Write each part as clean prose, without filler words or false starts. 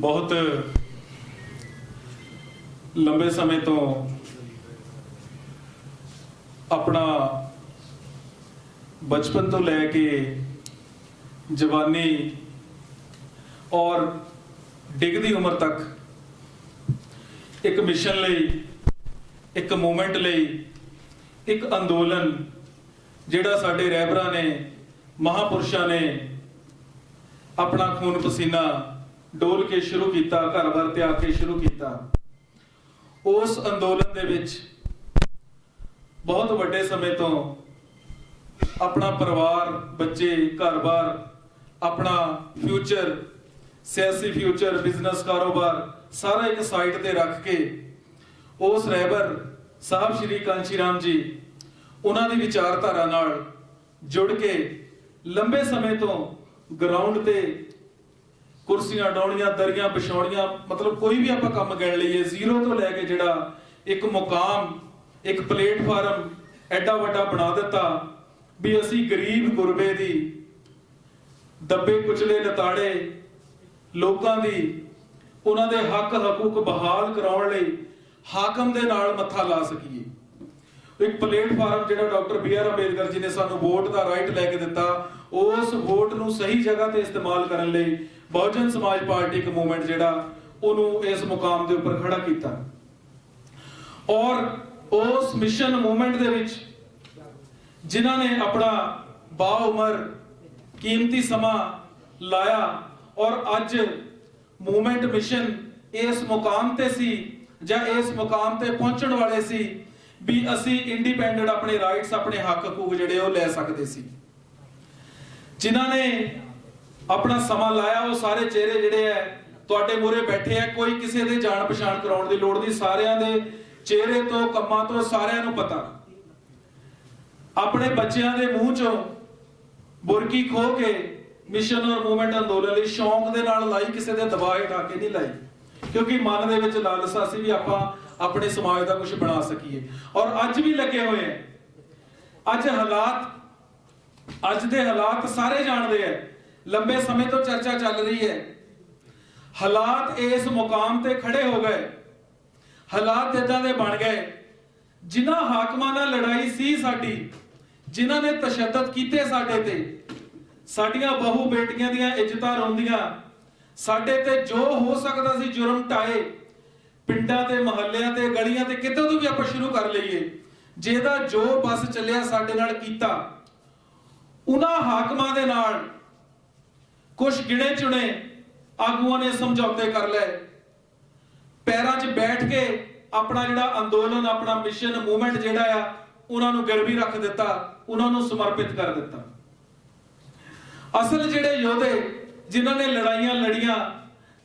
बहुत लंबे समय तो अपना बचपन तो लैके जवानी और डिगदी उम्र तक एक मिशन लई, एक मूवमेंट लई, एक अंदोलन जिहड़ा साडे रहबरां ने, महापुरुषां ने अपना खून पसीना डोल के शुरू किया, घर बार त्याग के शुरू किया। उस अंदोलन दे विच बहुत वड्डे समय तो अपना परिवार, बच्चे, घर बार, अपना फ्यूचर, सियासी फ्यूचर, बिजनेस, कारोबार सारा एक साइड ते रख के उस रहबर साहब श्री कांची राम जी उन्हां दी विचारधारा नाल जुड़ के लंबे समय तो ग्राउंड ते कुर्सियां डाउणियां, दरियां बिछाउणियां, मतलब कोई भी आपां काम गिण लईए जीरो तो लैके जिहड़ा एक मुकाम, एक प्लेटफार्म एडा वड्डा बना दिता भी असी गरीब गुरबे दी, दबे कुचले लताड़े लोकां दी उन्हां दे हक हकूक बहाल कराउण लई हाकम दे नाल मत्था ला सकीए। एक प्लेटफार्म जिहड़ा डॉक्टर B.R. अंबेडकर जी ने सानू वोट दा राइट लैके दिता, उस वोट नूं सही जगह ते इस्तेमाल करन लई बहुजन समाज पार्टी एक मूवमेंट जिहड़ा उन्होंने इस मुकाम के उपर खड़ा किया। और उस मिशन मूवमेंट दे विच जिन्हां ने अपना बाउमर कीमती समा लाया और अज मूवमेंट मिशन इस मुकाम ते सी जां इस मुकाम ते पहुंचण वाले सी भी असी इंडिपेंडेंट अपने राइट्स, अपने हक हकूक जिहड़े लै सकदे सी। जिन्हां ने अपना समा लाया वो सारे चेहरे जिहड़े है तुहाडे मूहरे बैठे है, कोई किसी दे जान पछाण कराउण दी लोड़ नहीं, सारियां दे चेहरे तो कम्मां तो सारियां नूं पता। अपने बच्चियां दे मूंह चों बुरकी खो के मिशन और मूवमेंट अंदोलन लई शौक दे नाल लाई, किसी दे दबाव हटा के नहीं लाई, क्योंकि मन दे विच लालसा सी भी आपां अपने समाज दा कुछ बना सकीए। और अज भी लगे हुए हैं। अज हालात, अज दे हालात सारे जानते हैं, लंबे समय तो चर्चा चल रही है। हालात इस मुकाम ते खड़े हो गए, हालात इदां दे बन गए जिन्हां हाकमां नाल लड़ाई सी साडी, जिन्हां ने तशद्दद कीते साडे ते, साडियां बहु बेटियां दियां इज्जतां रोंदियां, साडे ते जो हो सकदा सी जुर्म ढाए, पिंडां ते महल्लियां ते गलियां ते कितों तो भी आपां शुरू कर लईए, जेदा जो बस चलिया साडे नाल कीता। उन्हां हाकमां दे नाल कुछ गिणे चुने आगुआं ने समझौते कर ले, पैरां 'च बैठ के अपना जिहड़ा अंदोलन, अपना मिशन मूवमेंट जिहड़ा आ उन्हां नूं गिरवी रख दिता, उन्हां नूं समर्पित कर दिता। असल जिहड़े योधे जिन्हां ने लड़ाइयां लड़ियां,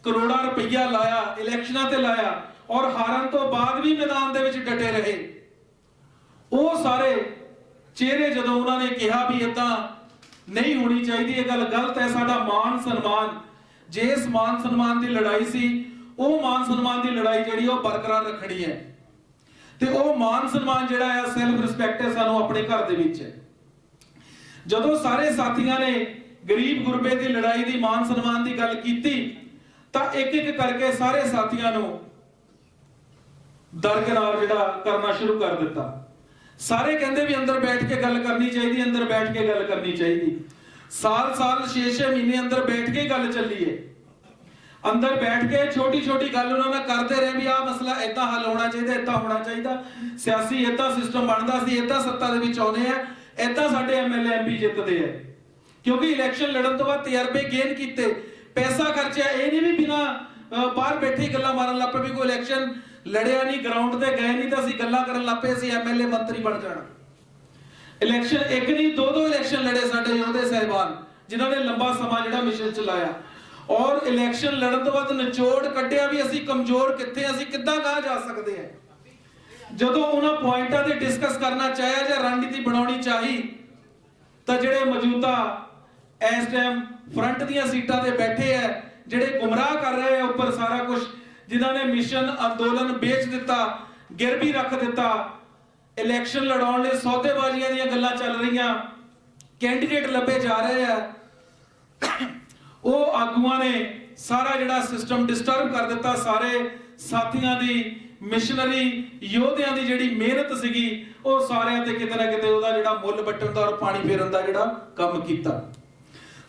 करोड़ां रुपया लाया, इलैक्शनां ते लाया और हारन तो बाद भी मैदान दे विच डटे रहे, वो सारे चेहरे जदों उन्होंने कहा भी इदां नहीं होनी चाहिए, यह गल गलत है, साडा मान सन्मान, जे इस मान सन्मान की लड़ाई सी, वो मान सन्मान की लड़ाई जिहड़ी वो बरकरार रखनी है। ते वो मान सन्मान जिहड़ा है, सैल्फ रिस्पैक्ट है, सानू अपने घर दे विच है। जदों सारे साथियां ने गरीब गुरबे की लड़ाई की, मान सन्मान की गल कीती तां एक एक करके सारे साथियां नूं दरकिनार जिहड़ा करना शुरू कर दिता। सारे कहंदे भी अंदर बैठ के गल करनी चाहिए, अंदर बैठ के गल करनी चाहिए। साल साल 6-6 महीने अंदर बैठ के गल चली है, अंदर बैठ के छोटी छोटी गल उन्होंने करते रहे भी आ मसला इदां हल होना चाहिए, इदां होना चाहिए, सियासी इदां सिस्टम बनता सी, इदां सत्ता दे विच आउंदे आ, इदां साडे MLA MP जितदे है। क्योंकि इलैक्शन लड़न तो बाद तजर्बे गेन कीते, पैसा खर्चा, ये नहीं भी बिना बाहर बैठे गल्लां मारन लग पे भी कोई इलैक्शन लड़िया नहीं, ग्राउंड ते गए नहीं तो असीं गल्लां करन लग पे असीं MLA मंत्री बन जाना। इलैक्शन एक नहीं 2-2 इलैक्शन लड़े साडे योधे साहिबान जिन्हां ने लंबा समा जिहड़ा मिशन चलाया, और इलैक्शन लड़न तो बाद निचोड़ कड्ढिया भी असीं कमजोर कित्थे, असीं किद्दां कहा जा सकदे हैं। जदों उन्हां पॉइंटां ते डिस्कस करना चाहिया जां रणनीति बनाउणी चाही तां जिहड़े मौजूदा इस टाइम फ्रंट दियां सीटां ते बैठे है, जिहड़े गुमराह कर रहे हैं ऊपर सारा कुछ, जिन्होंने मिशन अंदोलन बेच दिता, गिरवी रख दिता, इलैक्शन लड़ाउण लई सौदेबाजियां दीयां गल्लां चल रहीआं, कैंडीडेट लभे जा रहे हैं, वो आगुआं ने ਸਾਰਾ ਜਿਹੜਾ ਸਿਸਟਮ ਡਿਸਟਰਬ ਕਰ ਦਿੱਤਾ। ਸਾਰੇ ਸਾਥੀਆਂ ਦੀ, ਮਿਸ਼ਨਰੀ ਯੋਧਿਆਂ ਦੀ ਜਿਹੜੀ ਮਿਹਨਤ ਸੀਗੀ, ਉਹ ਸਾਰਿਆਂ ਤੇ ਕਿਤੇ ਨਾ ਕਿਤੇ ਉਹਦਾ ਜਿਹੜਾ ਮੁੱਲ ਵੱਟਣ ਦਾ ਔਰ ਪਾਣੀ ਫੇਰਨ ਦਾ ਜਿਹੜਾ ਕੰਮ ਕੀਤਾ।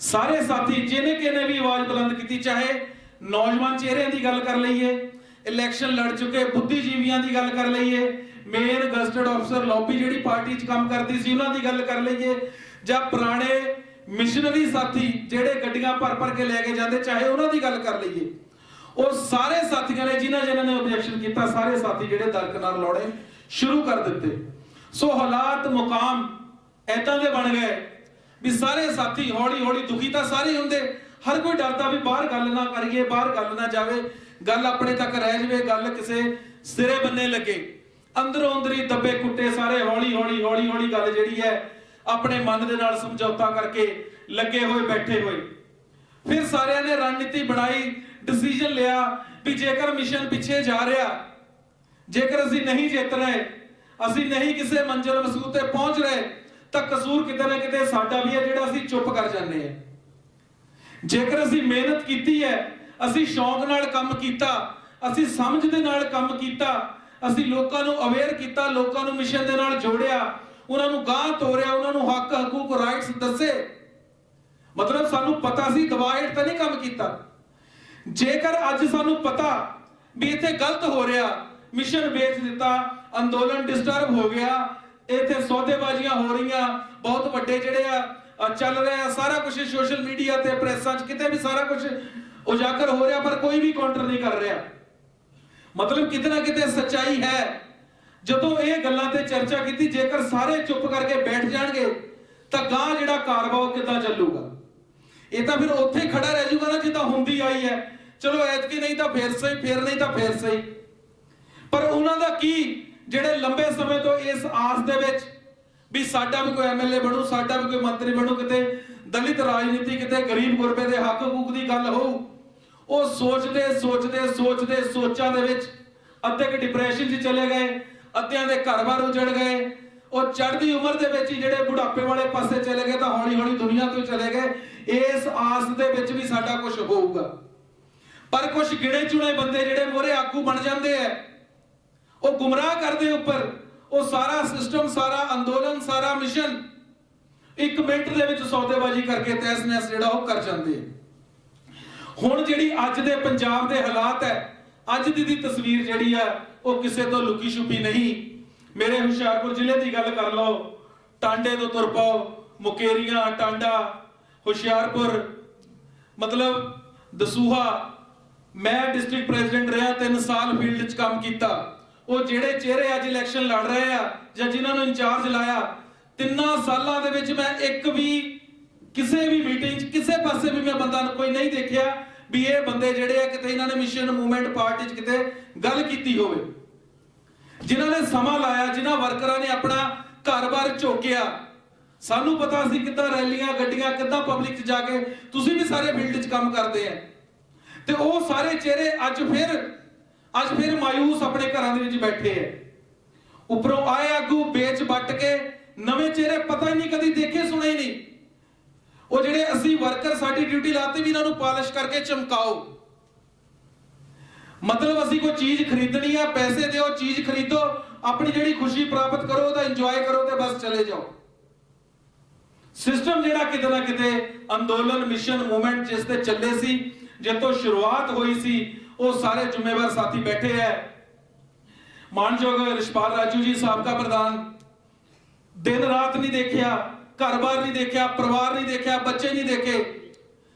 ਸਾਰੇ ਸਾਥੀ ਜਿਹਨੇ ਕਿਨੇ ਵੀ ਆਵਾਜ਼ ਬੁਲੰਦ ਕੀਤੀ, ਚਾਹੇ ਨੌਜਵਾਨ ਚਿਹਰਿਆਂ ਦੀ ਗੱਲ ਕਰ ਲਈਏ, ਇਲੈਕਸ਼ਨ ਲੜ ਚੁੱਕੇ ਬੁੱਧੀਜੀਵੀਆਂ ਦੀ ਗੱਲ ਕਰ ਲਈਏ, ਮੇਨ ਗਜ਼ਟਡ ਅਫਸਰ ਲੌਬੀ ਜਿਹੜੀ ਪਾਰਟੀ 'ਚ ਕੰਮ ਕਰਦੀ ਸੀ ਉਹਨਾਂ ਦੀ ਗੱਲ ਕਰ ਲਈਏ, ਜਾਂ ਪੁਰਾਣੇ ਮਿਸ਼ਨਰੀ ਸਾਥੀ ਜਿਹੜੇ ਗੱਡੀਆਂ ਭਰ ਕੇ ਲੈ ਕੇ ਜਾਂਦੇ, ਚਾਹੇ ਉਹਨਾਂ ਦੀ ਗੱਲ ਕਰ ਲਈਏ। ਉਹ ਸਾਰੇ ਸਾਥੀਆਂ ਨੇ ਜਿਨ੍ਹਾਂ ਨੇ ਆਬਜੈਕਸ਼ਨ ਕੀਤਾ, ਸਾਰੇ ਸਾਥੀ ਜਿਹੜੇ ਦਰਕਨਾਰ ਲਾਉਣੇ ਸ਼ੁਰੂ ਕਰ ਦਿੱਤੇ। ਸੋ ਹਾਲਾਤ ਮੁਕਾਮ ਐਦਾਂ ਦੇ ਬਣ ਗਏ ਵੀ ਸਾਰੇ ਸਾਥੀ ਹੌਲੀ ਹੌਲੀ ਦੁਖੀ ਤਾਂ ਸਾਰੇ ਹੁੰਦੇ, ਹਰ ਕੋਈ ਡਰਦਾ ਵੀ ਬਾਹਰ ਗੱਲ ਨਾ ਕਰੀਏ, ਬਾਹਰ ਗੱਲ ਨਾ ਜਾਵੇ, ਗੱਲ ਆਪਣੇ ਤੱਕ ਰਹਿ ਜਾਵੇ, ਗੱਲ ਕਿਸੇ ਸਿਰੇ ਬੰਨੇ ਲੱਗੇ। ਅੰਦਰੋਂ ਅੰਦਰੀ ਦੱਬੇ ਕੁੱਟੇ ਸਾਰੇ ਹੌਲੀ ਹੌਲੀ ਗੱਲ ਜਿਹੜੀ ਹੈ ਆਪਣੇ ਮਨ ਦੇ ਨਾਲ ਸਮਝੌਤਾ ਕਰਕੇ ਲੱਗੇ ਹੋਏ ਬੈਠੇ ਹੋਏ। ਫਿਰ ਸਾਰਿਆਂ ਨੇ ਰਣਨੀਤੀ ਬਣਾਈ, ਡਿਸੀਜਨ ਲਿਆ ਵੀ ਜੇਕਰ ਮਿਸ਼ਨ ਪਿੱਛੇ ਜਾ ਰਿਹਾ, ਜੇਕਰ ਅਸੀਂ ਨਹੀਂ ਜਿੱਤ ਰਹੇ, ਅਸੀਂ ਨਹੀਂ ਕਿਸੇ ਮੰਜ਼ਿਲ ਮਸੂਦ ਤੇ ਪਹੁੰਚ ਰਹੇ, ਤਾਂ ਕਸੂਰ ਕਿਤੇ ਨਾ ਕਿਤੇ ਸਾਡਾ ਵੀ ਹੈ ਜਿਹੜਾ ਅਸੀਂ ਚੁੱਪ ਕਰ ਜਾਂਦੇ ਹਾਂ। ਜੇਕਰ ਅਸੀਂ ਮਿਹਨਤ ਕੀਤੀ ਹੈ, ਅਸੀਂ ਸ਼ੌਂਕ ਨਾਲ ਕੰਮ ਕੀਤਾ, ਅਸੀਂ ਸਮਝ ਦੇ ਨਾਲ ਕੰਮ ਕੀਤਾ, ਅਸੀਂ ਲੋਕਾਂ ਨੂੰ ਅਵੇਅਰ ਕੀਤਾ, ਲੋਕਾਂ ਨੂੰ ਮਿਸ਼ਨ ਦੇ ਨਾਲ ਜੋੜਿਆ, ਉਹਨਾਂ ਨੂੰ ਗਾਂਹ ਤੋਰਿਆ, ਉਹਨਾਂ ਨੂੰ ਹੱਕ ਹਕੂਕ ਰਾਈਟਸ ਦੱਸੇ, ਮਤਲਬ ਸਾਨੂੰ ਪਤਾ ਸੀ, ਦਬਾਅ ਤਾਂ ਨਹੀਂ ਕੰਮ ਕੀਤਾ। ਜੇਕਰ ਅੱਜ ਸਾਨੂੰ ਪਤਾ ਵੀ ਇੱਥੇ ਗਲਤ ਹੋ ਰਿਹਾ, ਮਿਸ਼ਨ ਵੇਚ ਦਿੱਤਾ, ਅੰਦੋਲਨ ਡਿਸਟਰਬ ਹੋ ਗਿਆ, ਇੱਥੇ ਸੌਦੇਬਾਜ਼ੀਆਂ ਹੋ ਰਹੀਆਂ, ਬਹੁਤ ਵੱਡੇ ਜਿਹੜੇ ਆ ਚੱਲ ਰਹੇ ਆ, ਸਾਰਾ ਕੁਝ ਸੋਸ਼ਲ ਮੀਡੀਆ ਤੇ ਪ੍ਰੈਸਾਂ 'ਚ ਕਿਤੇ ਵੀ ਸਾਰਾ ਕੁਝ ਉਜਾਗਰ ਹੋ ਰਿਹਾ, ਪਰ ਕੋਈ ਵੀ ਕਾਊਂਟਰ ਨਹੀਂ ਕਰ ਰਿਹਾ। ਮਤਲਬ ਕਿਤੇ ਨਾ ਕਿਤੇ ਸੱਚਾਈ ਹੈ। ਜਦੋਂ ਇਹ ਗੱਲਾਂ ਤੇ ਚਰਚਾ ਕੀਤੀ, ਜੇਕਰ ਸਾਰੇ ਚੁੱਪ ਕਰਕੇ ਬੈਠ ਜਾਣਗੇ ਤਾਂ ਗਾਂ ਜਿਹੜਾ ਕਾਰਵਾ ਕਿੱਦਾਂ ਚੱਲੂਗਾ? ਇਹ ਤਾਂ ਫਿਰ ਉੱਥੇ ਖੜਾ ਰਹਿ ਜਾਊਗਾ ਨਾ ਜਿੱਦਾਂ ਹੁੰਦੀ ਆਈ ਹੈ, ਚਲੋ ਐਤਕੀ ਨਹੀਂ ਤਾਂ ਫੇਰ ਸਹੀ, ਫੇਰ ਨਹੀਂ ਤਾਂ ਫੇਰ ਸਹੀ। ਪਰ ਉਹਨਾਂ ਦਾ ਕੀ, ਜਿਹੜੇ ਲੰਬੇ ਸਮੇਂ ਤੋਂ ਇਸ ਆਸ ਦੇ ਵਿੱਚ ਵੀ ਸਾਡਾ ਵੀ ਕੋਈ ਐਮਐਲਏ ਬਣੂ, ਸਾਡਾ ਵੀ ਕੋਈ ਮੰਤਰੀ ਬਣੂ, ਕਿਤੇ ਦਲਿਤ ਰਾਜਨੀਤੀ, ਕਿਤੇ ਗਰੀਬ ਗੁਰਬੇ ਦੇ ਹੱਕ ਹਕੂਕ ਦੀ ਗੱਲ ਹੋਊ, ਉਹ ਸੋਚਦੇ ਸੋਚਾਂ ਦੇ ਵਿੱਚ ਅੱਧੇ ਕਿ ਡਿਪਰੈਸ਼ਨ 'ਚ ਚਲੇ ਗਏ, ਅੱਧਿਆਂ ਦੇ ਘਰ-ਬਾਰ ਉਜੜ ਗਏ, ਉਹ ਚੜ੍ਹਦੀ ਉਮਰ ਦੇ ਵਿੱਚ ਹੀ ਜਿਹੜੇ ਬੁਢਾਪੇ ਵਾਲੇ ਪਾਸੇ ਚਲੇ ਗਏ, ਤਾਂ ਹੌਲੀ ਹੌਲੀ ਦੁਨੀਆ ਤੋਂ ਚਲੇ ਗਏ ਇਸ ਆਸ ਦੇ ਵਿੱਚ ਵੀ ਸਾਡਾ ਕੁਝ ਹੋਊਗਾ। ਪਰ ਕੁਝ ਗਿਣੇ ਚੁਣੇ ਬੰਦੇ ਜਿਹੜੇ ਮੋਹਰੇ ਆਗੂ ਬਣ ਜਾਂਦੇ ਆ, ਉਹ ਗੁੰਮਰਾਹ ਕਰਦੇ ਉੱਪਰ ਉਹ ਸਾਰਾ ਸਿਸਟਮ, ਸਾਰਾ ਅੰਦੋਲਨ, ਸਾਰਾ ਮਿਸ਼ਨ 1 ਮਿੰਟ ਦੇ ਵਿੱਚ ਸੌਦੇਬਾਜ਼ੀ ਕਰਕੇ ਤਹਿਸ-ਨਹਿਸ ਜਿਹੜਾ ਉਹ ਕਰ ਜਾਂਦੇ ਆ। ਹੁਣ ਜਿਹੜੀ ਅੱਜ ਦੇ ਪੰਜਾਬ ਦੇ ਹਾਲਾਤ ਹੈ, ਅੱਜ ਦੀ ਤਸਵੀਰ ਜਿਹੜੀ ਆ ਉਹ ਕਿਸੇ ਤੋਂ ਲੁਕੀ ਛੁਪੀ ਨਹੀਂ। ਮੇਰੇ ਹੁਸ਼ਿਆਰਪੁਰ ਜ਼ਿਲ੍ਹੇ ਦੀ ਗੱਲ ਕਰ ਲਓ, ਟਾਂਡੇ ਤੋਂ ਤੁਰ ਪਾਓ, ਮੁਕੇਰੀਆਂ, ਟਾਂਡਾ, ਹੁਸ਼ਿਆਰਪੁਰ, ਮਤਲਬ ਦਸੂਹਾ। ਮੈਂ ਡਿਸਟ੍ਰਿਕਟ ਪ੍ਰੈਜ਼ੀਡੈਂਟ ਰਿਹਾ, 3 ਸਾਲ ਫੀਲਡ 'ਚ ਕੰਮ ਕੀਤਾ। ਉਹ ਜਿਹੜੇ ਚਿਹਰੇ ਅੱਜ ਇਲੈਕਸ਼ਨ ਲੜ ਰਹੇ ਆ ਜਾਂ ਜਿਨ੍ਹਾਂ ਨੂੰ ਇੰਚਾਰਜ ਲਾਇਆ, 3 ਸਾਲਾਂ ਦੇ ਵਿੱਚ ਮੈਂ ਇੱਕ ਵੀ ਕਿਸੇ ਵੀ ਮੀਟਿੰਗ 'ਚ ਕਿਸੇ ਪਾਸੇ ਵੀ ਮੈਂ ਬੰਦਾ ਕੋਈ ਨਹੀਂ ਦੇਖਿਆ ਵੀ ਇਹ ਬੰਦੇ ਜਿਹੜੇ ਆ ਕਿਤੇ ਇਹਨਾਂ ਨੇ ਮਿਸ਼ਨ ਮੂਵਮੈਂਟ ਪਾਰਟੀ 'ਚ ਕਿਤੇ ਗੱਲ ਕੀਤੀ ਹੋਵੇ। ਜਿਨ੍ਹਾਂ ਨੇ ਸਮਾਂ ਲਾਇਆ, ਜਿਨ੍ਹਾਂ ਵਰਕਰਾਂ ਨੇ ਆਪਣਾ ਘਰ-ਬਾਰ ਝੋਕਿਆ, ਸਾਨੂੰ ਪਤਾ ਸੀ ਕਿੱਦਾਂ ਰੈਲੀਆਂ, ਗੱਡੀਆਂ, ਕਿੱਦਾਂ ਪਬਲਿਕ 'ਚ ਜਾ ਕੇ, ਤੁਸੀਂ ਵੀ ਸਾਰੇ ਫੀਲਡ 'ਚ ਕੰਮ ਕਰਦੇ ਆ, ਤੇ ਉਹ ਸਾਰੇ ਚਿਹਰੇ ਅੱਜ ਫਿਰ ਮਾਯੂਸ ਆਪਣੇ ਘਰਾਂ ਦੇ ਵਿੱਚ ਬੈਠੇ ਆ। ਉੱਪਰੋਂ ਆਏ ਆਗੂ ਵੇਚ ਵੱਟ ਕੇ, ਨਵੇਂ ਚਿਹਰੇ ਪਤਾ ਹੀ ਨਹੀਂ, ਕਦੀ ਦੇਖੇ ਸੁਣੇ ਨਹੀਂ। ਉਹ ਜਿਹੜੇ ਅਸੀਂ ਵਰਕਰ ਸਾਡੀ ਡਿਊਟੀ ਲਾਤੇ ਵੀ ਇਹਨਾਂ ਨੂੰ ਪਾਲਿਸ਼ ਕਰਕੇ ਚਮਕਾਓ। ਮਤਲਬ ਅਸੀਂ ਕੋਈ ਚੀਜ਼ ਖਰੀਦਣੀ ਆ, ਪੈਸੇ ਦਿਓ, ਚੀਜ਼ ਖਰੀਦੋ, ਆਪਣੀ ਜਿਹੜੀ ਖੁਸ਼ੀ ਪ੍ਰਾਪਤ ਕਰੋ, ਉਹਦਾ ਇੰਜੋਏ ਕਰੋ ਤੇ ਬਸ ਚਲੇ ਜਾਓ। ਸਿਸਟਮ ਜਿਹੜਾ ਕਿਤੇ ਨਾ ਕਿਤੇ ਅੰਦੋਲਨ, ਮਿਸ਼ਨ, ਮੂਵਮੈਂਟ ਜਿਸ ਤੇ ਚੱਲੇ ਸੀ, ਜਿੱਥੋਂ ਸ਼ੁਰੂਆਤ ਹੋਈ ਸੀ, ਉਹ ਸਾਰੇ ਜ਼ਿੰਮੇਵਾਰ ਸਾਥੀ ਬੈਠੇ ਹੈ। ਮਾਨਯੋਗ ਰਿਸ਼ਪਾਲ ਰਾਜੂ ਜੀ ਸਾਬਕਾ ਪ੍ਰਧਾਨ, ਦਿਨ ਰਾਤ ਨਹੀਂ ਦੇਖਿਆ, ਘਰ-ਬਾਰ ਨਹੀਂ ਦੇਖਿਆ, ਪਰਿਵਾਰ ਨਹੀਂ ਦੇਖਿਆ, ਬੱਚੇ ਨਹੀਂ ਦੇਖੇ।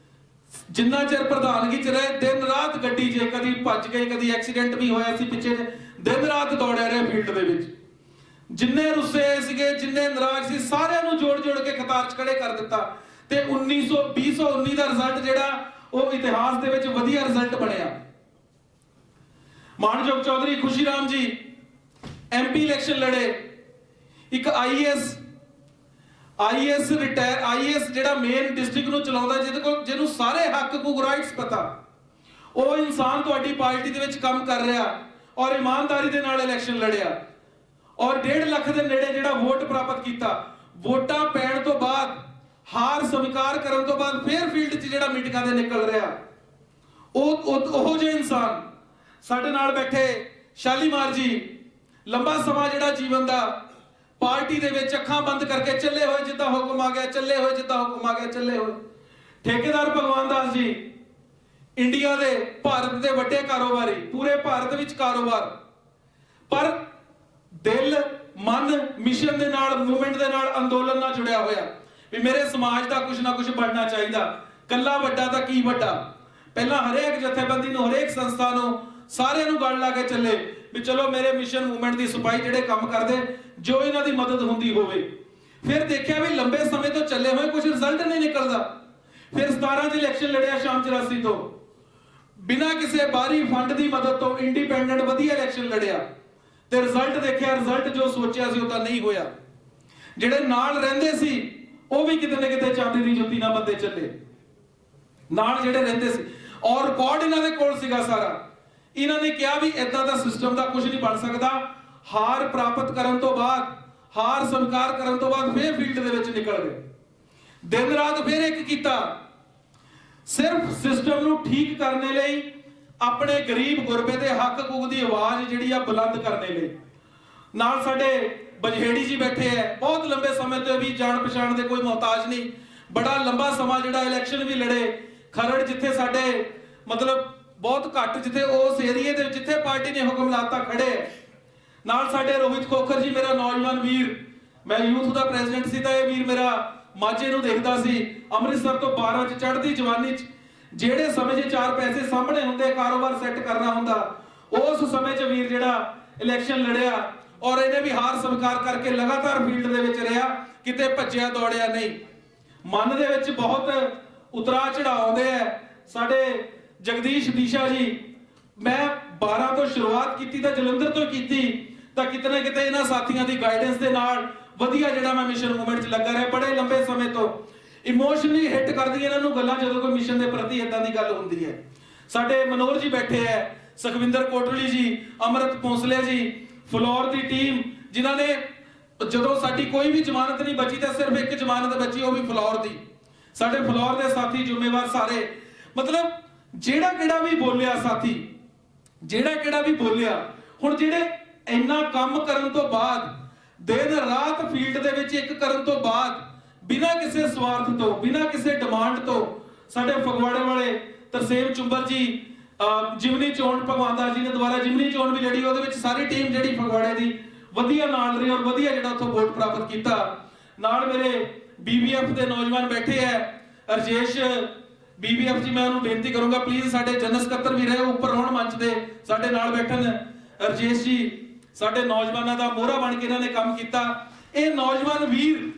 ਜਿੰਨਾ ਚਿਰ ਪ੍ਰਧਾਨਗੀ 'ਚ ਰਹੇ, ਦਿਨ ਰਾਤ ਗੱਡੀ 'ਚ ਕਦੀ ਭੱਜ ਗਏ, ਕਦੀ ਐਕਸੀਡੈਂਟ ਵੀ ਹੋਇਆ ਸੀ ਪਿੱਛੇ, ਦਿਨ ਰਾਤ ਦੌੜਿਆ ਰਹੇ ਫੀਲਡ ਦੇ ਵਿੱਚ। ਜਿੰਨੇ ਰੁੱਸੇ ਸੀਗੇ, ਜਿੰਨੇ ਨਾਰਾਜ਼ ਸੀ, ਸਾਰਿਆਂ ਨੂੰ ਜੋੜ ਕੇ ਕਤਾਰ 'ਚ ਖੜੇ ਕਰ ਦਿੱਤਾ, ਤੇ 2019 ਦਾ ਰਿਜ਼ਲਟ ਜਿਹੜਾ ਉਹ ਇਤਿਹਾਸ ਦੇ ਵਿੱਚ ਵਧੀਆ ਰਿਜ਼ਲਟ ਬਣਿਆ। ਮਾਨਯੋਗ ਚੌਧਰੀ ਖੁਸ਼ੀ ਰਾਮ ਜੀ MP ਇਲੈਕਸ਼ਨ ਲੜੇ, ਇੱਕ IAS ਰਿਟਾਇਰ IAS ਜਿਹੜਾ ਮੇਨ ਡਿਸਟ੍ਰਿਕਟ ਨੂੰ ਚਲਾਉਂਦਾ, ਜਿਹਨੂੰ ਸਾਰੇ ਹੱਕ ਹਕੂਕ ਰਾਈਟਸ ਪਤਾ, ਉਹ ਇਨਸਾਨ ਤੁਹਾਡੀ ਪਾਰਟੀ ਦੇ ਵਿੱਚ ਕੰਮ ਕਰ ਰਿਹਾ ਔਰ ਇਮਾਨਦਾਰੀ ਦੇ ਨਾਲ ਇਲੈਕਸ਼ਨ ਲੜਿਆ ਔਰ 1.5 ਲੱਖ ਦੇ ਨੇੜੇ ਜਿਹੜਾ ਵੋਟ ਪ੍ਰਾਪਤ ਕੀਤਾ। ਵੋਟਾਂ ਪੈਣ ਤੋਂ ਬਾਅਦ, ਹਾਰ ਸਵੀਕਾਰ ਕਰਨ ਤੋਂ ਬਾਅਦ ਫਿਰ ਫੀਲਡ 'ਚ ਜਿਹੜਾ ਮੀਟਿੰਗਾਂ ਦੇ ਨਿਕਲ ਰਿਹਾ, ਉਹ ਜਿਹੇ ਇਨਸਾਨ ਸਾਡੇ ਨਾਲ ਬੈਠੇ ਸ਼ਾਲੀਮਾਰ ਜੀ, ਲੰਬਾ ਸਮਾਂ ਜਿਹੜਾ ਜੀਵਨ ਦਾ ਪਾਰਟੀ ਦੇ ਵਿੱਚ ਅੱਖਾਂ ਬੰਦ ਕਰਕੇ ਚੱਲੇ ਹੋਏ, ਜਿੱਦਾਂ ਹੁਕਮ ਆ ਗਿਆ ਚੱਲੇ ਹੋਏ, ਜਿੱਦਾਂ ਹੁਕਮ ਆ ਗਿਆ ਚੱਲੇ ਹੋਏ। ਠੇਕੇਦਾਰ ਭਗਵਾਨ ਦਾਸ ਜੀ, ਇੰਡੀਆ ਦੇ, ਭਾਰਤ ਦੇ ਵੱਡੇ ਕਾਰੋਬਾਰੀ, ਪੂਰੇ ਭਾਰਤ ਵਿੱਚ ਕਾਰੋਬਾਰ, ਪਰ ਦਿਲ, ਮਨ ਮਿਸ਼ਨ ਦੇ ਨਾਲ, ਮੂਵਮੈਂਟ ਦੇ ਨਾਲ, ਅੰਦੋਲਨ ਨਾਲ ਜੁੜਿਆ ਹੋਇਆ ਵੀ ਮੇਰੇ ਸਮਾਜ ਦਾ ਕੁਝ ਨਾ ਕੁਝ ਬਣਨਾ ਚਾਹੀਦਾ। ਕੱਲਾ ਵੱਡਾ ਤਾਂ ਕੀ ਵੱਡਾ, ਪਹਿਲਾਂ ਹਰੇਕ ਜਥੇਬੰਦੀ ਨੂੰ, ਹਰੇਕ ਸੰਸਥਾ ਨੂੰ, ਸਾਰਿਆਂ ਨੂੰ ਗੱਲ ਲਾ ਕੇ ਚੱਲੇ ਵੀ ਚਲੋ ਮੇਰੇ ਮਿਸ਼ਨ ਮੂਵਮੈਂਟ ਦੀ ਸਿਪਾਹੀ ਜਿਹੜੇ ਕੰਮ ਕਰਦੇ, ਜੋ ਇਹਨਾਂ ਦੀ ਮਦਦ ਹੁੰਦੀ ਹੋਵੇ। ਫਿਰ ਦੇਖਿਆ ਵੀ ਲੰਬੇ ਸਮੇਂ ਤੋਂ ਚੱਲੇ ਹੋਏ ਕੁਝ ਰਿਜ਼ਲਟ ਨਹੀਂ ਨਿਕਲਦਾ। ਫਿਰ 17 ਚ ਇਲੈਕਸ਼ਨ ਲੜਿਆ ਸ਼ਾਮ 84 ਤੋਂ, ਬਿਨਾਂ ਕਿਸੇ ਬਾਹਰੀ ਫੰਡ ਦੀ ਮਦਦ ਤੋਂ ਇੰਡੀਪੈਂਡੈਂਟ ਵਧੀਆ ਇਲੈਕਸ਼ਨ ਲੜਿਆ ਤੇ ਰਿਜ਼ਲਟ ਦੇਖਿਆ, ਰਿਜ਼ਲਟ ਜੋ ਸੋਚਿਆ ਸੀ ਉਹ ਤਾਂ ਨਹੀਂ ਹੋਇਆ। ਜਿਹੜੇ ਨਾਲ ਰਹਿੰਦੇ ਸੀ ਉਹ ਵੀ ਕਿਤੇ ਨਾ ਕਿਤੇ ਚਾਂਦੀ ਦੀ ਜੁੱਤੀ ਨਾਲ ਬੰਦੇ ਚੱਲੇ, ਨਾਲ ਜਿਹੜੇ ਰਹਿੰਦੇ ਸੀ, ਔਰ ਰਿਕਾਰਡ ਇਹਨਾਂ ਦੇ ਕੋਲ ਸੀਗਾ ਸਾਰਾ। ਇਹਨਾਂ ਨੇ ਕਿਹਾ ਵੀ ਇਦਾਂ ਦਾ ਸਿਸਟਮ ਦਾ ਕੁਝ ਨਹੀਂ ਬਣ ਸਕਦਾ। ਹਾਰ ਪ੍ਰਾਪਤ ਕਰਨ ਤੋਂ ਬਾਅਦ, ਹਾਰ ਸਵੀਕਾਰ ਕਰਨ ਤੋਂ ਬਾਅਦ ਫੇਰ ਫੀਲਡ ਦੇ ਵਿੱਚ ਨਿਕਲ ਗਏ, ਦਿਨ ਰਾਤ ਫੇਰ ਇੱਕ ਕੀਤਾ, ਸਿਰਫ ਸਿਸਟਮ ਨੂੰ ਠੀਕ ਕਰਨ ਲਈ, ਆਪਣੇ ਗਰੀਬ ਗੁਰਬੇ ਦੇ ਹੱਕ ਹਕੂਕ ਦੀ ਆਵਾਜ਼ ਜਿਹੜੀ ਆ ਬੁਲੰਦ ਕਰਨ ਲਈ। ਨਾਲ ਸਾਡੇ ਬਜਹੇੜੀ ਜੀ ਬੈਠੇ ਐ, ਬਹੁਤ ਲੰਬੇ ਸਮੇਂ ਤੋਂ ਵੀ ਜਾਣ ਪਛਾਣ ਦੇ ਕੋਈ ਮੁਹਤਾਜ ਨਹੀਂ, ਬੜਾ ਲੰਬਾ ਸਮਾਂ ਜਿਹੜਾ ਇਲੈਕਸ਼ਨ ਵੀ ਲੜੇ। ਖਰੜ ਜਿੱਥੇ ਸਾਡੇ ਮਤਲਬ ਬਹੁਤ ਘੱਟ, ਜਿੱਥੇ ਉਸ ਏਰੀਏ ਦੇ ਜਿੱਥੇ ਪਾਰਟੀ ਨੇ ਹੁਕਮ ਲਾਤਾ ਖੜੇ। ਨਾਲ ਸਾਡੇ ਰੋਹਿਤ ਖੋਖਰ ਜੀ, ਮੇਰਾ ਨੌਜਵਾਨ ਵੀਰ, ਮੈਂ ਯੂਥ ਦਾ ਪ੍ਰੈਜ਼ੀਡੈਂਟ ਸੀ ਤਾਂ ਇਹ ਵੀਰ ਮੇਰਾ ਮਾਝੇ ਨੂੰ ਦੇਖਦਾ ਸੀ, ਅੰਮ੍ਰਿਤਸਰ ਤੋਂ 12 ਚ ਚੜ੍ਹਦੀ ਜਵਾਨੀ ਚ, ਜਿਹੜੇ ਸਮੇਂ 'ਚ 4 ਪੈਸੇ ਸਾਹਮਣੇ ਹੁੰਦੇ, ਕਾਰੋਬਾਰ ਸੈੱਟ ਕਰਨਾ ਹੁੰਦਾ, ਉਸ ਸਮੇਂ 'ਚ ਵੀਰ ਜਿਹੜਾ ਇਲੈਕਸ਼ਨ ਲੜਿਆ ਔਰ ਇਹਨੇ ਵੀ ਹਾਰ ਸਵੀਕਾਰ ਕਰਕੇ ਲਗਾਤਾਰ ਫੀਲਡ ਦੇ ਵਿੱਚ ਰਿਹਾ, ਕਿਤੇ ਭੱਜਿਆ ਦੌੜਿਆ ਨਹੀਂ। ਮਨ ਦੇ ਵਿੱਚ ਬਹੁਤ ਉਤਰਾ ਚੜਾਅ ਆਉਂਦੇ ਐ। ਸਾਡੇ ਜਗਦੀਸ਼ ਦੀਸ਼ਾ ਜੀ, ਮੈਂ 12 ਤੋਂ ਸ਼ੁਰੂਆਤ ਕੀਤੀ ਤਾਂ ਜਲੰਧਰ ਤੋਂ ਕੀਤੀ, ਤਾਂ ਕਿਤੇ ਨਾ ਕਿਤੇ ਇਹਨਾਂ ਸਾਥੀਆਂ ਦੀ ਗਾਈਡੈਂਸ ਦੇ ਨਾਲ ਵਧੀਆ ਜਿਹੜਾ ਮੈਂ ਮਿਸ਼ਨ ਮੂਵਮੈਂਟ 'ਚ ਲੱਗਾ ਰਿਹਾ ਬੜੇ ਲੰਬੇ ਸਮੇਂ ਤੋਂ। ਇਮੋਸ਼ਨਲੀ ਹਿੱਟ ਕਰਦੀ ਇਹਨਾਂ ਨੂੰ ਗੱਲਾਂ ਜਦੋਂ ਕੋਈ ਮਿਸ਼ਨ ਦੇ ਪ੍ਰਤੀ ਇਦਾਂ ਦੀ ਗੱਲ ਹੁੰਦੀ ਹੈ। ਸਾਡੇ ਮਨੋਹਰ ਜੀ ਬੈਠੇ ਐ, ਸੁਖਵਿੰਦਰ ਕੋਟਲੀ ਜੀ, ਅਮਰਤ ਪੌਂਸਲੇ ਜੀ, ਫਲੋਰ ਦੀ ਟੀਮ, ਜਿਨ੍ਹਾਂ ਨੇ ਜਦੋਂ ਸਾਡੀ ਕੋਈ ਵੀ ਜ਼ਮਾਨਤ ਨਹੀਂ ਬਚੀ ਤਾਂ ਸਿਰਫ ਇੱਕ ਜ਼ਮਾਨਤ ਬਚੀ, ਉਹ ਵੀ ਫਲੋਰ ਦੀ। ਸਾਡੇ ਫਲੋਰ ਦੇ ਸਾਥੀ ਜ਼ਿੰਮੇਵਾਰ ਸਾਰੇ, ਮਤਲਬ ਜਿਹੜਾ ਕਿਹੜਾ ਵੀ ਬੋਲਿਆ ਸਾਥੀ, ਜਿਹੜਾ ਕਿਹੜਾ ਵੀ ਬੋਲਿਆ। ਹੁਣ ਜਿਹੜੇ ਇੰਨਾ ਕੰਮ ਕਰਨ ਤੋਂ ਬਾਅਦ, ਦਿਨ ਰਾਤ ਫੀਲਡ ਦੇ ਵਿੱਚ ਇੱਕ ਕਰਨ ਤੋਂ ਬਾਅਦ, ਬਿਨਾਂ ਕਿਸੇ ਸਵਾਰਥ ਤੋਂ, ਬਿਨਾਂ ਕਿਸੇ ਡਿਮਾਂਡ ਤੋਂ, ਸਾਡੇ ਫਗਵਾੜੇ ਵਾਲੇ ਤਰਸੇਮ ਚੁੰਬਰ ਜੀ, ਜਿਮਨੀ ਚੋਣ ਭਗਵਾਨ ਦਾਸ ਜੀ ਨੇ ਦੁਬਾਰਾ ਜਿਮਨੀ ਚੋਣ ਵੀ ਲੜੀ, ਉਹਦੇ ਵਿੱਚ ਸਾਰੀ ਟੀਮ ਜਿਹੜੀ ਫਗਵਾੜੇ ਦੀ ਵਧੀਆ ਨਾਲ ਰਹੀ ਔਰ ਵਧੀਆ ਜਿਹੜਾ ਉੱਥੋਂ ਵੋਟ ਪ੍ਰਾਪਤ ਕੀਤਾ। ਨਾਲ ਮੇਰੇ ਬੀਬੀਐਫ ਦੇ ਨੌਜਵਾਨ ਬੈਠੇ ਐ, ਰਜੇਸ਼ ਬੀਬੀਐਫ ਜੀ, ਮੈਂ ਉਹਨੂੰ ਬੇਨਤੀ ਕਰੂੰਗਾ ਪਲੀਜ਼ ਸਾਡੇ ਜਨਰਲ ਸਕੱਤਰ ਵੀ ਰਹੇ ਉੱਪਰ ਹੋਣ ਮੰਚ ਦੇ, ਸਾਡੇ ਨਾਲ ਬੈਠਣ। ਰਜੇਸ਼ ਜੀ ਸਾਡੇ ਨੌਜਵਾਨਾਂ ਦਾ ਮੋਹਰਾ ਬਣ ਕੇ ਇਹਨਾਂ ਨੇ ਕੰਮ ਕੀਤਾ। ਇਹ ਨੌਜਵਾਨ ਵੀਰ,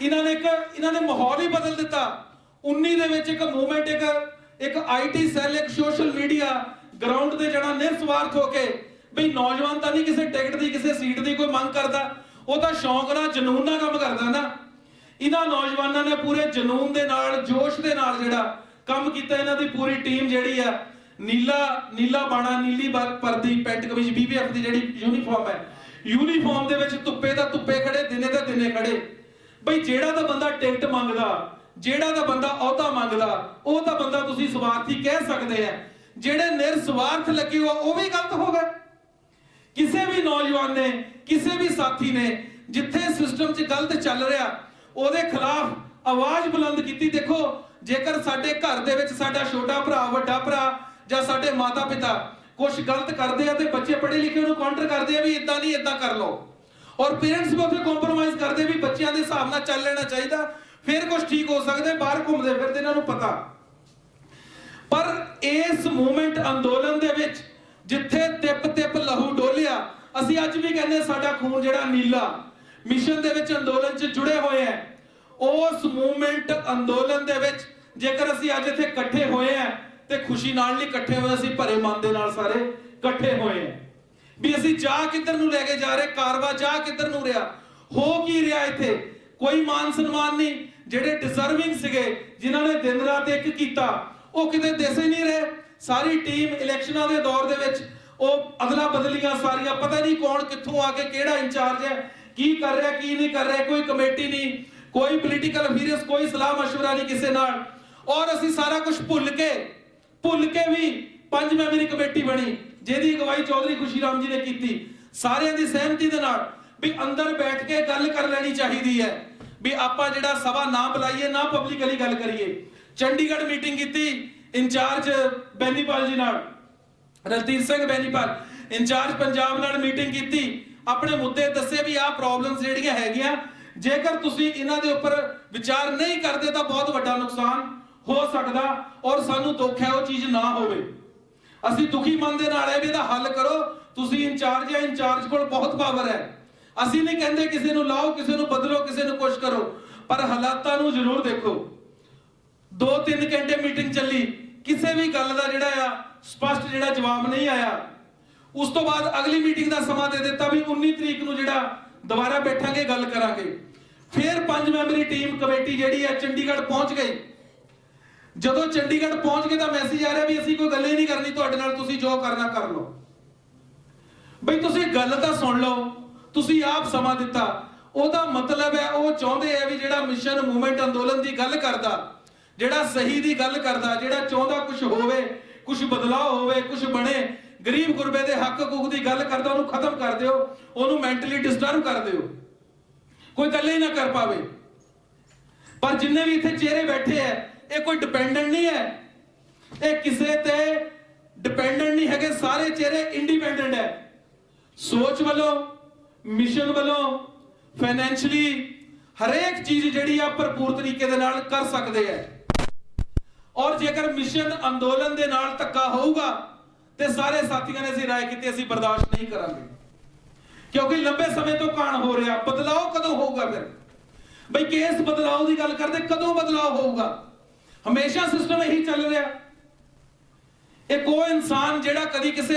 ਇਹਨਾਂ ਨੇ ਮਾਹੌਲ ਹੀ ਬਦਲ ਦਿੱਤਾ। 19 ਦੇ ਵਿੱਚ ਇੱਕ ਮੂਵਮੈਂਟ, ਇੱਕ ਆਈਟੀ ਸੈੱਲ, ਇੱਕ ਸੋਸ਼ਲ ਮੀਡੀਆ, ਗਰਾਊਂਡ ਤੇ ਜਾਣਾ ਨਿਰਸਵਾਰਥ ਹੋ ਕੇ, ਬਈ ਨੌਜਵਾਨ ਤਾਂ ਨਹੀਂ ਕਿਸੇ ਟਿਕਟ ਦੀ, ਕਿਸੇ ਸੀਟ ਦੀ ਕੋਈ ਮੰਗ ਕਰਦਾ, ਉਹ ਤਾਂ ਸ਼ੌਂਕ ਨਾਲ, ਜਨੂਨ ਨਾਲ ਕੰਮ ਕਰਦਾ ਨਾ। ਇਹਨਾਂ ਨੌਜਵਾਨਾਂ ਨੇ ਪੂਰੇ ਜਨੂਨ ਦੇ ਨਾਲ, ਜੋਸ਼ ਦੇ ਨਾਲ ਜਿਹੜਾ ਕੰਮ ਕੀਤਾ। ਇਹਨਾਂ ਦੀ ਪੂਰੀ ਟੀਮ ਜਿਹੜੀ ਆ, ਨੀਲਾ ਬਾਣਾ, ਨੀਲੀ ਪਰਦੀ ਪੈਂਟ ਕਮੀਜ਼, ਬੀਬੀਐਫ ਦੀ ਜਿਹੜੀ ਯੂਨੀਫਾਰਮ ਹੈ, ਯੂਨੀਫਾਰਮ ਦੇ ਵਿੱਚ ਧੁੱਪੇ ਦਾ ਧੁੱਪੇ ਖੜੇ, ਦਿਨੇ ਦਾ ਦਿਨੇ ਖੜੇ। ਬਈ ਜਿਹੜਾ ਤਾਂ ਬੰਦਾ ਟਿਕਟ ਮੰਗਦਾ, ਜਿਹੜਾ ਤਾਂ ਬੰਦਾ ਅਹੁਦਾ ਮੰਗਦਾ, ਉਹ ਤਾਂ ਬੰਦਾ ਤੁਸੀਂ ਸਵਾਰਥੀ ਕਹਿ ਸਕਦੇ ਆ। ਜਿਹੜੇ ਨਿਰਸਵਾਰਥ ਲੱਗੇ ਹੋ ਉਹ ਵੀ ਗਲਤ ਹੋ ਗਏ। ਕਿਸੇ ਵੀ ਨੌਜਵਾਨ ਨੇ, ਕਿਸੇ ਵੀ ਸਾਥੀ ਨੇ ਜਿੱਥੇ ਸਿਸਟਮ 'ਚ ਗਲਤ ਚੱਲ ਰਿਹਾ ਉਹਦੇ ਖਿਲਾਫ ਆਵਾਜ਼ ਬੁਲੰਦ ਕੀਤੀ। ਦੇਖੋ, ਜੇਕਰ ਸਾਡੇ ਘਰ ਦੇ ਵਿੱਚ ਸਾਡਾ ਛੋਟਾ ਭਰਾ, ਵੱਡਾ ਭਰਾ ਜਾਂ ਸਾਡੇ ਮਾਤਾ ਪਿਤਾ ਕੁਝ ਗਲਤ ਕਰਦੇ ਆ ਤੇ ਬੱਚੇ ਪੜ੍ਹੇ ਲਿਖੇ ਉਹਨੂੰ ਕਾਊਂਟਰ ਕਰਦੇ ਆ ਵੀ ਇਦਾਂ ਨਹੀਂ, ਇਦਾਂ ਕਰ ਲਓ, ਔਰ ਪੇਰੈਂਟਸ ਵੀ ਉੱਥੇ ਕੰਪਰੋਮਾਈਜ਼ ਕਰਦੇ ਵੀ ਬੱਚਿਆਂ ਦੇ ਹਿਸਾਬ ਨਾਲ ਚੱਲ ਲੈਣਾ ਚਾਹੀਦਾ, ਫਿਰ ਕੁਝ ਠੀਕ ਹੋ ਸਕਦਾ। ਬਾਹਰ ਘੁੰਮਦੇ ਫਿਰਦੇ ਇਹਨਾਂ ਨੂੰ ਪਤਾ। ਪਰ ਇਸ ਮੂਵਮੈਂਟ ਅੰਦੋਲਨ ਦੇ ਵਿੱਚ ਜਿੱਥੇ ਤਿਪ ਲਹੂ ਡੋਲਿਆ, ਅਸੀਂ ਅੱਜ ਵੀ ਕਹਿੰਦੇ ਸਾਡਾ ਖੂਨ ਜਿਹੜਾ ਨੀਲਾ, ਮਿਸ਼ਨ ਦੇ ਵਿੱਚ ਅੰਦੋਲਨ 'ਚ ਜੁੜੇ ਹੋਏ ਆ। ਉਸ ਮੂਵਮੈਂਟ ਅੰਦੋਲਨ ਦੇ ਵਿੱਚ ਜੇਕਰ ਅਸੀਂ ਅੱਜ ਇੱਥੇ ਇਕੱਠੇ ਹੋਏ ਆ ਤੇ ਖੁਸ਼ੀ ਨਾਲ ਨਹੀਂ ਇਕੱਠੇ ਹੋਏ, ਅਸੀਂ ਭਰੇ ਮਨ ਦੇ ਨਾਲ ਸਾਰੇ ਇਕੱਠੇ ਹੋਏ ਆ ਵੀ ਅਸੀਂ ਜਾ ਕਿੱਧਰ ਨੂੰ ਲੈ ਕੇ ਜਾ ਰਹੇ, ਕਾਰਵਾ ਜਾ ਕਿੱਧਰ ਨੂੰ ਰਿਹਾ, ਹੋ ਕੀ ਰਿਹਾ ਇੱਥੇ। ਕੋਈ ਮਾਨ ਸਨਮਾਨ ਨਹੀਂ। ਜਿਹੜੇ ਡਿਜ਼ਰਵਿੰਗ ਸੀਗੇ, ਜਿਨ੍ਹਾਂ ਨੇ ਦਿਨ ਰਾਤ ਇੱਕ ਕੀਤਾ, ਉਹ ਕਿਤੇ ਦਿਸ ਹੀ ਨਹੀਂ ਰਹੇ। ਸਾਰੀ ਟੀਮ ਇਲੈਕਸ਼ਨਾਂ ਦੇ ਦੌਰ ਦੇ ਵਿੱਚ ਉਹ ਅਦਲਾ ਬਦਲੀਆਂ ਸਾਰੀਆਂ, ਪਤਾ ਨਹੀਂ ਕੌਣ ਕਿੱਥੋਂ ਆ ਕੇ ਕਿਹੜਾ ਇੰਚਾਰਜ ਹੈ, ਕੀ ਕਰ ਰਿਹਾ ਕੀ ਨਹੀਂ ਕਰ ਰਿਹਾ, ਕੋਈ ਕਮੇਟੀ ਨਹੀਂ, ਕੋਈ ਪੋਲੀਟੀਕਲ ਅਫੀਅਰਸ, ਕੋਈ ਸਲਾਹ ਮਸ਼ਵਰਾ ਨਹੀਂ ਕਿਸੇ ਨਾਲ। ਔਰ ਅਸੀਂ ਸਾਰਾ ਕੁਝ ਭੁੱਲ ਕੇ ਭੁੱਲ ਕੇ ਵੀ 5 ਮੈਂਬਰੀ ਕਮੇਟੀ ਬਣੀ, ਜਿਹਦੀ ਅਗਵਾਈ ਚੌਧਰੀ ਖੁਸ਼ੀ ਰਾਮ ਜੀ ਨੇ ਕੀਤੀ, ਸਾਰਿਆਂ ਦੀ ਸਹਿਮਤੀ ਦੇ ਨਾਲ ਵੀ ਅੰਦਰ ਬੈਠ ਕੇ ਗੱਲ ਕਰ ਲੈਣੀ ਚਾਹੀਦੀ ਹੈ ਵੀ ਆਪਾਂ ਜਿਹੜਾ ਸਭਾ ਨਾ ਬੁਲਾਈਏ, ਨਾ ਪਬਲਿਕਲੀ ਗੱਲ ਕਰੀਏ। ਚੰਡੀਗੜ੍ਹ ਮੀਟਿੰਗ ਕੀਤੀ ਇੰਚਾਰਜ ਬੈਨੀਪਾਲ ਜੀ ਨਾਲ, ਰਣਜੀਤ ਸਿੰਘ ਬੈਨੀਪਾਲ ਇੰਚਾਰਜ ਪੰਜਾਬ ਨਾਲ ਮੀਟਿੰਗ ਕੀਤੀ, ਆਪਣੇ ਮੁੱਦੇ ਦੱਸੇ ਵੀ ਆਹ ਪ੍ਰੋਬਲਮਸ ਜਿਹੜੀਆਂ ਹੈਗੀਆਂ, ਜੇਕਰ ਤੁਸੀਂ ਇਹਨਾਂ ਦੇ ਉੱਪਰ ਵਿਚਾਰ ਨਹੀਂ ਕਰਦੇ ਤਾਂ ਬਹੁਤ ਵੱਡਾ ਨੁਕਸਾਨ ਹੋ ਸਕਦਾ ਔਰ ਸਾਨੂੰ ਦੁੱਖ ਹੈ ਉਹ ਚੀਜ਼ ਨਾ ਹੋਵੇ। ਅਸੀਂ ਦੁਖੀ ਮਨ ਦੇ ਨਾਲ ਇਹ ਵੀ ਇਹਦਾ ਹੱਲ ਕਰੋ। ਤੁਸੀਂ ਇੰਚਾਰਜ ਹੈ, ਇੰਚਾਰਜ ਕੋਲ ਬਹੁਤ ਪਾਵਰ ਹੈ। ਅਸੀਂ ਨਹੀਂ ਕਹਿੰਦੇ ਕਿਸੇ ਨੂੰ ਲਾਓ, ਕਿਸੇ ਨੂੰ ਬਦਲੋ, ਕਿਸੇ ਨੂੰ ਕੁਛ ਕਰੋ, ਪਰ ਹਾਲਾਤਾਂ ਨੂੰ ਜ਼ਰੂਰ ਦੇਖੋ। 2-3 ਘੰਟੇ ਮੀਟਿੰਗ ਚੱਲੀ, ਕਿਸੇ ਵੀ ਗੱਲ ਦਾ ਜਿਹੜਾ ਆ ਸਪਸ਼ਟ ਜਿਹੜਾ ਜਵਾਬ ਨਹੀਂ ਆਇਆ। ਉਸ ਤੋਂ ਬਾਅਦ ਅਗਲੀ ਮੀਟਿੰਗ ਦਾ ਸਮਾਂ ਦੇ ਦਿੱਤਾ ਵੀ 19 ਤਰੀਕ ਨੂੰ ਜਿਹੜਾ ਦੁਬਾਰਾ ਬੈਠਾਂਗੇ, ਗੱਲ ਕਰਾਂਗੇ। ਫਿਰ 5 ਮੈਂਬਰੀ ਟੀਮ ਕਮੇਟੀ ਜਿਹੜੀ ਹੈ ਚੰਡੀਗੜ੍ਹ ਪਹੁੰਚ ਗਈ। ਜਦੋਂ ਚੰਡੀਗੜ੍ਹ ਪਹੁੰਚ ਗਏ ਤਾਂ ਮੈਸੇਜ ਆ ਰਿਹਾ ਵੀ ਅਸੀਂ ਕੋਈ ਗੱਲ ਹੀ ਨਹੀਂ ਕਰਨੀ ਤੁਹਾਡੇ ਨਾਲ, ਤੁਸੀਂ ਜੋ ਕਰਨਾ ਕਰ ਲਓ। ਬਈ ਤੁਸੀਂ ਗੱਲ ਤਾਂ ਸੁਣ ਲਓ, ਤੁਸੀਂ ਆਪ ਸਮਾਂ ਦਿੱਤਾ। ਉਹਦਾ ਮਤਲਬ ਹੈ ਉਹ ਚਾਹੁੰਦੇ ਆ ਵੀ ਜਿਹੜਾ ਮਿਸ਼ਨ ਮੂਵਮੈਂਟ ਅੰਦੋਲਨ ਦੀ ਗੱਲ ਕਰਦਾ, ਜਿਹੜਾ ਸਹੀ ਦੀ ਗੱਲ ਕਰਦਾ, ਜਿਹੜਾ ਚਾਹੁੰਦਾ ਕੁਝ ਹੋਵੇ, ਕੁਝ ਬਦਲਾਅ ਹੋਵੇ, ਕੁਝ ਬਣੇ, ਗਰੀਬ ਗੁਰਬੇ ਦੇ ਹੱਕ ਹਕੂਕ ਦੀ ਗੱਲ ਕਰਦਾ, ਉਹਨੂੰ ਖਤਮ ਕਰ ਦਿਓ, ਉਹਨੂੰ ਮੈਂਟਲੀ ਡਿਸਟਰਬ ਕਰ ਦਿਓ, ਕੋਈ ਗੱਲ ਹੀ ਨਾ ਕਰ ਪਾਵੇ। ਪਰ ਜਿੰਨੇ ਵੀ ਇੱਥੇ ਚਿਹਰੇ ਬੈਠੇ ਐ, ਇਹ ਕੋਈ ਡਿਪੈਂਡੈਂਟ ਨਹੀਂ ਹੈ, ਇਹ ਕਿਸੇ ਤੇ ਡਿਪੈਂਡੈਂਟ ਨਹੀਂ ਹੈਗੇ, ਸਾਰੇ ਚਿਹਰੇ ਇੰਡੀਪੈਂਡੈਂਟ ਹੈ। ਸੋਚ ਵੱਲੋਂ, ਮਿਸ਼ਨ ਵੱਲੋਂ, ਫਾਈਨੈਂਸ਼ਲੀ ਹਰੇਕ ਚੀਜ਼ ਜਿਹੜੀ ਆ ਭਰਪੂਰ ਤਰੀਕੇ ਦੇ ਨਾਲ ਕਰ ਸਕਦੇ ਐ। ਔਰ ਜੇਕਰ ਮਿਸ਼ਨ ਅੰਦੋਲਨ ਦੇ ਨਾਲ ਧੱਕਾ ਹੋਊਗਾ ਤੇ ਸਾਰੇ ਸਾਥੀਆਂ ਨੇ ਅਸੀਂ ਰਾਏ ਕੀਤੀ ਅਸੀਂ ਬਰਦਾਸ਼ਤ ਨਹੀਂ ਕਰਾਂਗੇ, ਕਿਉਂਕਿ ਲੰਬੇ ਸਮੇਂ ਤੋਂ ਕਾਣ ਹੋ ਰਿਹਾ। ਬਦਲਾਅ ਕਦੋਂ ਹੋਊਗਾ? ਫਿਰ ਬਈ ਕਿਸ ਬਦਲਾਅ ਦੀ ਗੱਲ ਕਰਦੇ, ਕਦੋਂ ਬਦਲਾਅ ਹੋਊਗਾ? ਹਮੇਸ਼ਾ ਸਿਸਟਮ ਇਹੀ ਚੱਲ ਰਿਹਾ। ਇਹ ਕੋਈ ਇਨਸਾਨ ਜਿਹੜਾ ਕਦੀ ਕਿਸੇ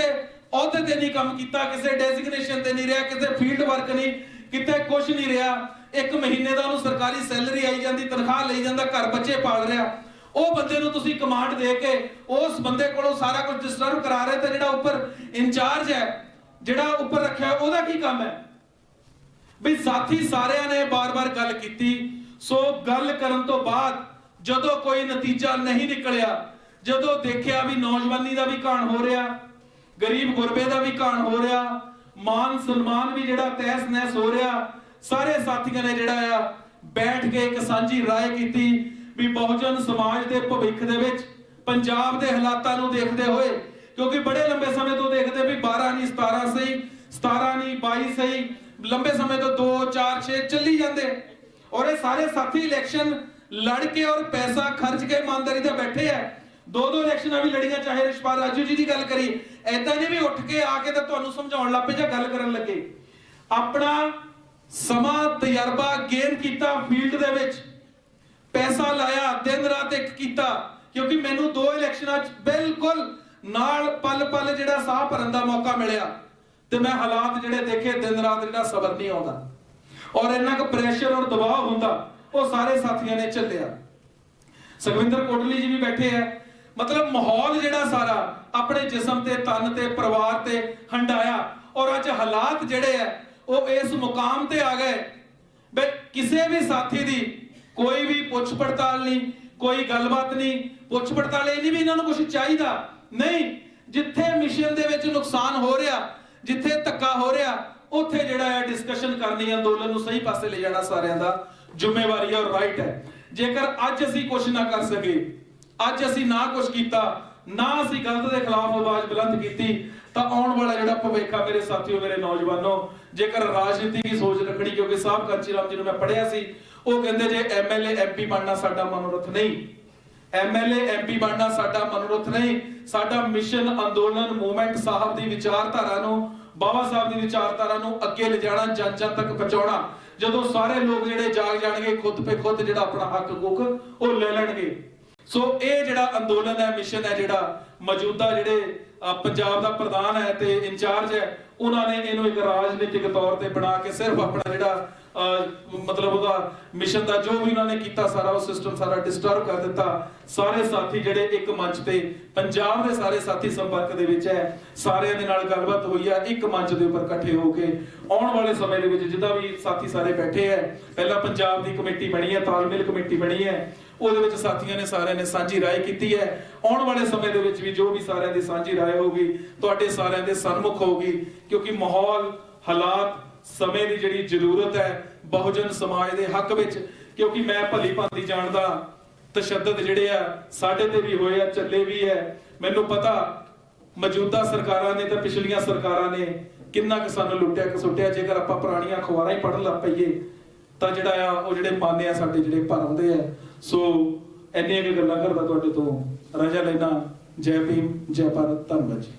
ਅਹੁਦੇ ਤੇ ਨਹੀਂ ਕੰਮ ਕੀਤਾ, ਕਿਸੇ ਡੈਜ਼ਿਗਨੇਸ਼ਨ ਤੇ ਨਹੀਂ ਰਿਹਾ, ਕਿਸੇ ਫੀਲਡ ਵਰਕ ਨਹੀਂ, ਕਿਤੇ ਕੁਝ ਨਹੀਂ ਰਿਹਾ, 1 ਮਹੀਨੇ ਦਾ ਉਹਨੂੰ ਸਰਕਾਰੀ ਸੈਲਰੀ ਆਈ ਜਾਂਦੀ, ਤਨਖਾਹ ਲਈ ਜਾਂਦਾ, ਘਰ ਬੱਚੇ ਪਾਲ ਰਿਹਾ, ਉਹ ਬੰਦੇ ਨੂੰ ਤੁਸੀਂ ਕਮਾਂਡ ਦੇ ਕੇ ਉਸ ਬੰਦੇ ਕੋਲੋਂ ਸਾਰਾ ਕੁਝ ਡਿਸਟਰਬ ਕਰਾ ਰਹੇ, ਤੇ ਜਿਹੜਾ ਉੱਪਰ ਇੰਚਾਰਜ ਹੈ, ਜਿਹੜਾ ਉੱਪਰ ਰੱਖਿਆ, ਉਹਦਾ ਕੀ ਕੰਮ ਹੈ? ਵੀ ਸਾਥੀ ਸਾਰਿਆਂ ਨੇ ਬਾਰ-ਬਾਰ ਗੱਲ ਕੀਤੀ। ਸੋ ਗੱਲ ਕਰਨ ਤੋਂ ਬਾਅਦ ਜਦੋਂ ਕੋਈ ਨਤੀਜਾ ਨਹੀਂ ਨਿਕਲਿਆ, ਜਦੋਂ ਦੇਖਿਆ ਵੀ ਨੌਜਵਾਨੀ ਦਾ ਵੀ ਘਾਣ ਹੋ ਰਿਹਾ, ਗਰੀਬ ਗੁਰਬੇ ਦਾ ਵੀ ਘਾਣ ਹੋ ਰਿਹਾ, ਮਾਨ ਸਨਮਾਨ ਵੀ ਜਿਹੜਾ ਤਹਿਸ ਨਹਿਸ ਹੋ ਰਿਹਾ, ਸਾਰੇ ਸਾਥੀਆਂ ਨੇ ਜਿਹੜਾ ਆ ਬੈਠ ਕੇ ਇੱਕ ਸਾਂਝੀ ਰਾਏ ਕੀਤੀ ਵੀ ਬਹੁਜਨ ਸਮਾਜ ਦੇ ਭਵਿੱਖ ਦੇ ਵਿੱਚ ਪੰਜਾਬ ਦੇ ਹਾਲਾਤਾਂ ਨੂੰ ਦੇਖਦੇ ਹੋਏ, ਕਿਉਂਕਿ ਬੜੇ ਲੰਬੇ ਸਮੇਂ ਤੋਂ ਦੇਖਦੇ ਵੀ 12 ਨਹੀਂ 17 ਸਹੀ, 17 ਨਹੀਂ 22 ਸਹੀ, ਲੰਬੇ ਸਮੇਂ ਤੋਂ 2 4 6 ਚੱਲੀ ਜਾਂਦੇ, ਔਰ ਇਹ ਸਾਰੇ ਸਾਥੀ ਇਲੈਕਸ਼ਨ ਲੜ ਕੇ ਔਰ ਪੈਸਾ ਖਰਚ ਕੇ ਇਮਾਨਦਾਰੀ ਤੇ ਬੈਠੇ ਆ। 2 ਇਲੈਕਸ਼ਨਾਂ ਵੀ ਲੜੀਆਂ, ਚਾਹੇ ਰਿਸ਼ਪਾਲ ਰਾਜੂ ਜੀ ਦੀ ਗੱਲ ਕਰੀ, ਐਦਾਂ ਨਹੀਂ ਵੀ ਉੱਠ ਕੇ ਆ ਕੇ ਤਾਂ ਤੁਹਾਨੂੰ ਸਮਝਾਉਣ ਲੱਗ ਪਏ ਜਾਂ ਗੱਲ ਕਰਨ ਲੱਗੇ। ਆਪਣਾ ਸਮਾਂ ਤਜਰਬਾ ਗੇਨ ਕੀਤਾ, ਫੀਲਡ ਦੇ ਵਿੱਚ ਪੈਸਾ ਲਾਇਆ, ਦਿਨ ਰਾਤ ਇੱਕ ਕੀਤਾ, ਕਿਉਂਕਿ ਮੈਨੂੰ 2 ਇਲੈਕਸ਼ਨਾਂ 'ਚ ਬਿਲਕੁਲ ਨਾਲ ਪਲ-ਪਲ ਜਿਹੜਾ ਸਾਹ ਭਰਨ ਦਾ ਮੌਕਾ ਮਿਲਿਆ, ਤੇ ਮੈਂ ਹਾਲਾਤ ਜਿਹੜੇ ਦੇਖੇ, ਦਿਨ ਰਾਤ ਜਿਹੜਾ ਸਬਰ ਨਹੀਂ ਆਉਂਦਾ ਔਰ ਇੰਨਾ ਕੁ ਪ੍ਰੈਸ਼ਰ ਔਰ ਦਬਾਅ ਹੁੰਦਾ, ਉਹ ਸਾਰੇ ਸਾਥੀਆਂ ਨੇ ਝੱਲਿਆ। ਸੁਖਵਿੰਦਰ ਕੋਟਲੀ ਜੀ ਵੀ ਬੈਠੇ ਆ। ਮਤਲਬ ਮਾਹੌਲ ਜਿਹੜਾ ਸਾਰਾ ਆਪਣੇ ਜਿਸਮ ਤੇ, ਤਨ ਤੇ, ਪਰਿਵਾਰ ਤੇ ਹੰਡਾਇਆ, ਔਰ ਅੱਜ ਹਾਲਾਤ ਜਿਹੜੇ ਆ ਉਹ ਇਸ ਮੁਕਾਮ ਤੇ ਆ ਗਏ ਬਈ ਕਿਸੇ ਵੀ ਸਾਥੀ ਦੀ ਕੋਈ ਵੀ ਪੁੱਛ ਪੜਤਾਲ ਨਹੀਂ, ਕੋਈ ਗੱਲਬਾਤ ਨਹੀਂ। ਪੁੱਛ ਪੜਤਾਲ ਇਹ ਨਹੀਂ ਵੀ ਇਹਨਾਂ ਨੂੰ ਕੁਝ ਚਾਹੀਦਾ, ਨਹੀਂ, ਜਿੱਥੇ ਮਿਸ਼ਨ ਦੇ ਵਿੱਚ ਨੁਕਸਾਨ ਹੋ ਰਿਹਾ, ਜਿੱਥੇ ਧੱਕਾ ਹੋ ਰਿਹਾ, ਉੱਥੇ ਜਿਹੜਾ ਹੈ ਡਿਸਕਸ਼ਨ ਕਰਨੀ, ਅੰਦੋਲਨ ਨੂੰ ਸਹੀ ਪਾਸੇ ਲੈ ਜਾਣਾ ਸਾਰਿਆਂ ਦਾ ਜ਼ਿੰਮੇਵਾਰੀ ਹੈ ਔਰ ਰਾਈਟ ਹੈ। ਜੇਕਰ ਅੱਜ ਅਸੀਂ ਕੁਝ ਨਾ ਕਰ ਸਕੇ, ਅੱਜ ਅਸੀਂ ਨਾ ਕੁਝ ਕੀਤਾ, ਨਾ ਅਸੀਂ ਗਲਤ ਦੇ ਖਿਲਾਫ ਆਵਾਜ਼ ਬੁਲੰਦ ਕੀਤੀ, ਤਾਂ ਆਉਣ ਵਾਲਾ ਜਿਹੜਾ ਭਵਿੱਖ ਆ ਮੇਰੇ ਸਾਥੀਓ, ਮੇਰੇ ਨੌਜਵਾਨੋ, ਜੇਕਰ ਰਾਜਨੀਤੀ ਦੀ ਸੋਚ ਰੱਖਣੀ, ਕਿਉਂਕਿ ਸਾਹਿਬ ਕਾਂਚੀ ਰਾਮ ਜੀ ਨੂੰ ਮੈਂ ਪੜ੍ਹਿਆ ਸੀ, ਉਹ ਕਹਿੰਦੇ ਜੇ ਐਮਐਲਏ ਐਮਪੀ ਬਣਨਾ ਸਾਡਾ ਮਨੋਰਥ ਨਹੀਂ, ਐਮਐਲਏ ਐਮਪੀ ਬਣਨਾ ਸਾਡਾ ਮਨੋਰਥ ਨਹੀਂ, ਸਾਡਾ ਮਿਸ਼ਨ ਅੰਦੋਲਨ ਮੂਵਮੈਂਟ ਸਾਹਿਬ ਦੀ ਵਿਚਾਰਧਾਰਾ ਨੂੰ, ਬਾਬਾ ਸਾਹਿਬ ਦੀ ਵਿਚਾਰਧਾਰਾ ਨੂੰ ਅੱਗੇ ਲਿਜਾਣਾ, ਜਨ ਜਨ ਤੱਕ ਪਹੁੰਚਾਉਣਾ। ਜਦੋਂ ਸਾਰੇ ਲੋਕ ਜਿਹੜੇ ਜਾਗ ਜਾਣਗੇ, ਖੁਦ ਪੇ ਖੁਦ ਜਿਹੜਾ ਆਪਣਾ ਹੱਕ ਹਕੂਕ ਉਹ ਲੈ ਲੈਣਗੇ। ਸੋ ਇਹ ਜਿਹੜਾ ਅੰਦੋਲਨ ਹੈ, ਮਿਸ਼ਨ ਹੈ, ਜਿਹੜਾ ਮੌਜੂਦਾ ਜਿਹੜੇ ਪੰਜਾਬ ਦਾ ਪ੍ਰਧਾਨ ਹੈ ਤੇ ਇੰਚਾਰਜ ਹੈ, ਉਹਨਾਂ ਨੇ ਇਹਨੂੰ ਇੱਕ ਰਾਜਨੀਤਿਕ ਤੌਰ ਤੇ ਬਣਾ ਕੇ ਸਿਰਫ ਆਪਣਾ ਜਿਹੜਾ मतलब ਉਹਦਾ ਮਿਸ਼ਨ ਦਾ ਜੋ ਵੀ ਉਹਨਾਂ ਨੇ ਕੀਤਾ ਸਾਰਾ ਉਹ ਸਿਸਟਮ ਸਾਰਾ ਡਿਸਟਰਬ ਕਰ ਦਿੱਤਾ। ਸਾਰੇ ਸਾਥੀ ਜਿਹੜੇ ਇੱਕ ਮੰਚ ਤੇ ਪੰਜਾਬ ਦੇ ਸਾਰੇ ਸਾਥੀ ਸੰਪਰਕ ਦੇ ਵਿੱਚ ਹੈ, ਸਾਰਿਆਂ ਦੇ ਨਾਲ ਗੱਲਬਾਤ ਹੋਈ ਹੈ, ਇੱਕ ਮੰਚ ਦੇ ਉੱਪਰ ਇਕੱਠੇ ਹੋ ਕੇ ਆਉਣ ਵਾਲੇ ਸਮੇਂ ਦੇ ਵਿੱਚ ਜਿੱਦਾਂ ਵੀ ਸਾਥੀ ਸਾਰੇ ਬੈਠੇ ਹੈ, ਪਹਿਲਾਂ ਪੰਜਾਬ ਦੀ ਕਮੇਟੀ ਬਣੀ ਹੈ, ਤਾਲਮੇਲ ਕਮੇਟੀ ਬਣੀ ਹੈ, ਉਹਦੇ ਵਿੱਚ ਸਾਥੀਆਂ ਨੇ ਸਾਰਿਆਂ ਨੇ ਸਾਂਝੀ ਰਾਏ ਕੀਤੀ ਹੈ। ਆਉਣ ਵਾਲੇ ਸਮੇਂ ਦੇ ਵਿੱਚ ਵੀ ਜੋ ਵੀ ਸਾਰਿਆਂ ਦੀ ਸਾਂਝੀ ਰਾਏ ਹੋਊਗੀ ਤੁਹਾਡੇ ਸਾਰਿਆਂ ਦੇ ਸਨਮੁਖ ਹੋਊਗੀ, ਕਿਉਂਕਿ ਮਾਹੌਲ ਹਾਲਾਤ ਸਮੇਂ ਦੀ ਜਿਹੜੀ ਜ਼ਰੂਰਤ ਹੈ ਬਹੁਜਨ ਸਮਾਜ ਦੇ ਹੱਕ ਵਿੱਚ, ਕਿਉਂਕਿ ਮੈਂ ਭਲੀ ਭਾਂਤੀ ਜਾਣਦਾ ਤਸ਼ੱਦਦ ਜਿਹੜੇ ਆ ਸਾਡੇ ਤੇ ਵੀ ਹੋਏ ਆ, ਚੱਲੇ ਵੀ ਹੈ। ਮੈਨੂੰ ਪਤਾ ਮੌਜੂਦਾ ਸਰਕਾਰਾਂ ਨੇ ਤੇ ਪਿਛਲੀਆਂ ਸਰਕਾਰਾਂ ਨੇ ਕਿੰਨਾ ਕੁ ਸਾਨੂੰ ਲੁੱਟਿਆ ਖਸੁੱਟਿਆ। ਜੇਕਰ ਆਪਾਂ ਪੁਰਾਣੀਆਂ ਅਖਬਾਰਾਂ ਹੀ ਪੜ੍ਹਨ ਲੱਗ ਪਈਏ ਤਾਂ ਜਿਹੜਾ ਆ ਉਹ ਜਿਹੜੇ ਪਾਨੇ ਆ ਸਾਡੇ ਜਿਹੜੇ ਭਰ ਆਉਂਦੇ ਆ। ਸੋ ਇੰਨੀਆਂ ਕੁ ਗੱਲਾਂ ਕਰਦਾ ਤੁਹਾਡੇ ਤੋਂ ਰਜਾ ਲੈਣਾ। ਜੈ ਭੀਮ, ਜੈ ਭਾਰਤ, ਧੰਨਵਾਦ ਜੀ।